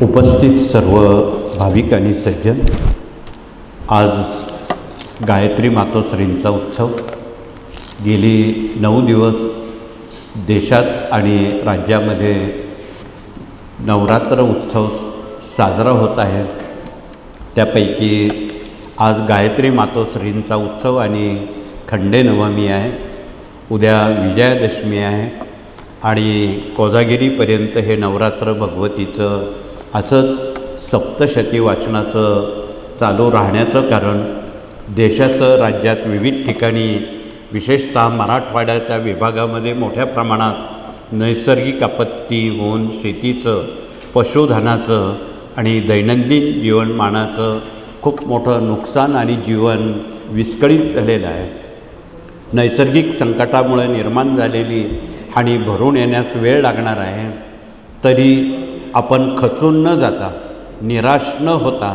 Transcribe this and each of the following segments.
उपस्थित सर्व भाविक आणि सज्जन, आज गायत्री मातोश्रींचा उत्सव गेली 9 दिवस देशात आणि राज्यामध्ये नवरात्र उत्सव साजरा होत आहे। त्यापैकी आज गायत्री मातोश्रींचा उत्सव आणि खंडेनवमी आहे, उद्या विजयादशमी आहे आणि कोजागिरीपर्यंत हे नवरात्र भगवतीचं असंच सप्तशती वाचनाचं चालू राहण्याचं कारण देशासह राज्यात विविध ठिकाणी विशेषतः मराठवाड्याच्या विभागामध्ये मोठ्या प्रमाणात नैसर्गिक आपत्ती होऊन शेतीचं, पशुधनाचं आणि दैनंदिन जीवनमानाचं खूप मोठं नुकसान आणि जीवन विस्कळीत झालेलं आहे। नैसर्गिक संकटामुळे निर्माण झालेली हानी भरून येण्यास वेळ लागणार आहे, तरी आपण खचून न जाता, निराश न होता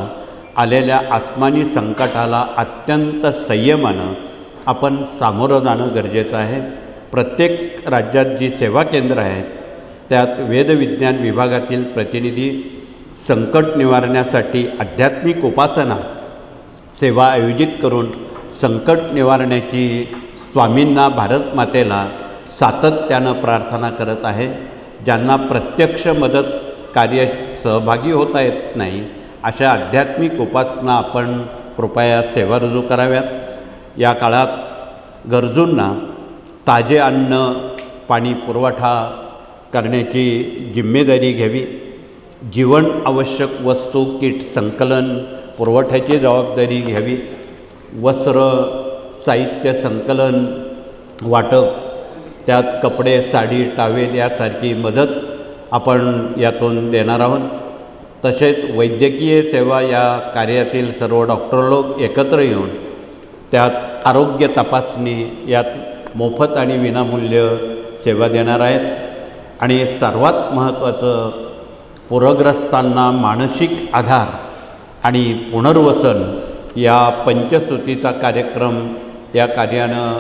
आलेल्या आसमानी संकटाला अत्यंत संयमानं आपण सामोरं जाणं गरजेचं आहे। प्रत्येक राज्यात जी सेवा केंद्र आहेत त्यात वेदविज्ञान विभागातील प्रतिनिधी संकट निवारण्यासाठी आध्यात्मिक उपासना सेवा आयोजित करून संकट निवारण्याची स्वामींना, भारत मातेला सातत्यानं प्रार्थना करत आहे। ज्यांना प्रत्यक्ष मदत कार्य सहभागी होता येत नाही अशा आध्यात्मिक उपासना आपण कृपया सेवा रुजू कराव्यात। या काळात गरजूंना ताजे अन्न पाणी पुरवठा करण्याची जिम्मेदारी घ्यावी। जीवन आवश्यक वस्तू किट संकलन पुरवठ्याची जबाबदारी घ्यावी। वस्त्र साहित्य संकलन वाटप, त्यात कपडे, साडी, टावेल यासारखी मदत आपण यातून देणार आहोत। तसेच वैद्यकीय सेवा या कार्यातील सर्व डॉक्टर लोक एकत्र येऊन त्यात आरोग्य तपासणी यात मोफत आणि विनामूल्य सेवा देणार आहेत। आणि सर्वात महत्त्वाचं, पूरग्रस्तांना मानसिक आधार आणि पुनर्वसन या पंचसूतीचा कार्यक्रम या कार्यानं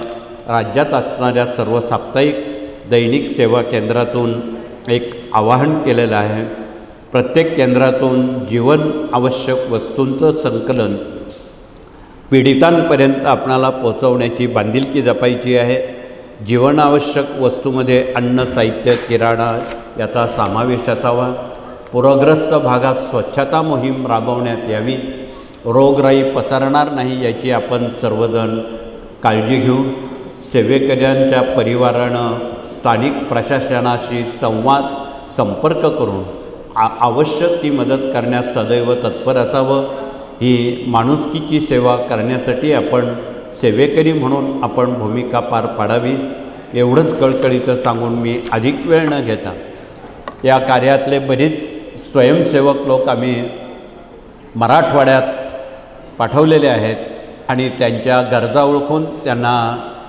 राज्यात असणाऱ्या सर्व साप्ताहिक दैनिक सेवा केंद्रातून एक आवाहन केलेलं आहे। प्रत्येक केंद्रातून जीवन आवश्यक वस्तूंचं संकलन पीडितांपर्यंत आपणाला पोचवण्याची बांधिलकी जपायची आहे। जीवनावश्यक वस्तूमध्ये अन्न, साहित्य, किराणा याचा समावेश असावा। पूरग्रस्त भागात स्वच्छता मोहीम राबवण्यात यावी। रोगराई पसरणार नाही याची आपण सर्वजण काळजी घेऊ। सेवेकऱ्यांच्या परिवारानं स्थानिक प्रशासनाशी संपर्क करून आवश्यक ती मदत करण्यास सदैव तत्पर असावं। ही माणुसकीची सेवा करण्यासाठी आपण सेवेकरी म्हणून आपण भूमिका पार पाडावी, एवढंच कळकळीचं सांगून मी अधिक वेळ न घेता या कार्यातले बरेच स्वयंसेवक लोक आम्ही मराठवाड्यात पाठवलेले आहेत आणि त्यांच्या गरजा ओळखून त्यांना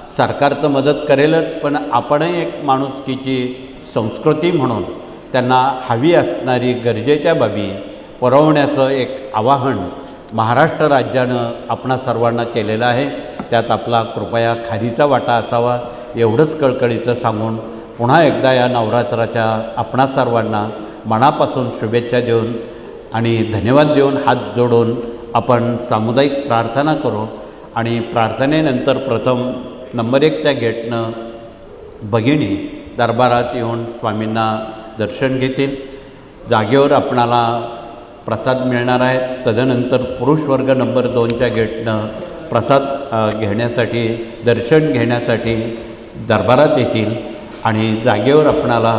सरकार तर मदत करेलच, पण आपणही एक माणुसकीची संस्कृती म्हणून त्यांना हवी असणारी गरजेच्या बाबी पुरवण्याचं एक आवाहन महाराष्ट्र राज्यानं आपणा सर्वांना केलेलं आहे। त्यात आपला कृपया खारीचा वाटा असावा, एवढंच कळकळीचं सांगून पुन्हा एकदा या नवरात्राच्या आपणा सर्वांना मनापासून शुभेच्छा देऊन आणि धन्यवाद देऊन हात जोडून आपण सामुदायिक प्रार्थना करू। आणि प्रार्थनेनंतर प्रथम नंबर 1च्या गेटनं भगिनी दरबारात येऊन स्वामींना दर्शन घेतील। जागेवर आपणाला प्रसाद मिळणार आहेत। तदनंतर पुरुष वर्ग नंबर 2च्या गेटनं प्रसाद घेण्यासाठी, दर्शन घेण्यासाठी दरबारात येतील आणि जागेवर आपणाला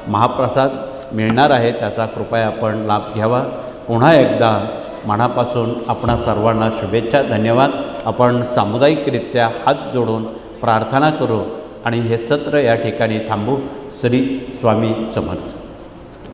महाप्रसाद मिळणार आहे, त्याचा कृपया आपण लाभ घ्यावा। पुन्हा एकदा मनापासून आपणा सर्वांना शुभेच्छा, धन्यवाद। आपण सामुदायिकरित्या हात जोडून प्रार्थना करू आणि हे सत्र या ठिकाणी थांबू। श्री स्वामी समर्थ।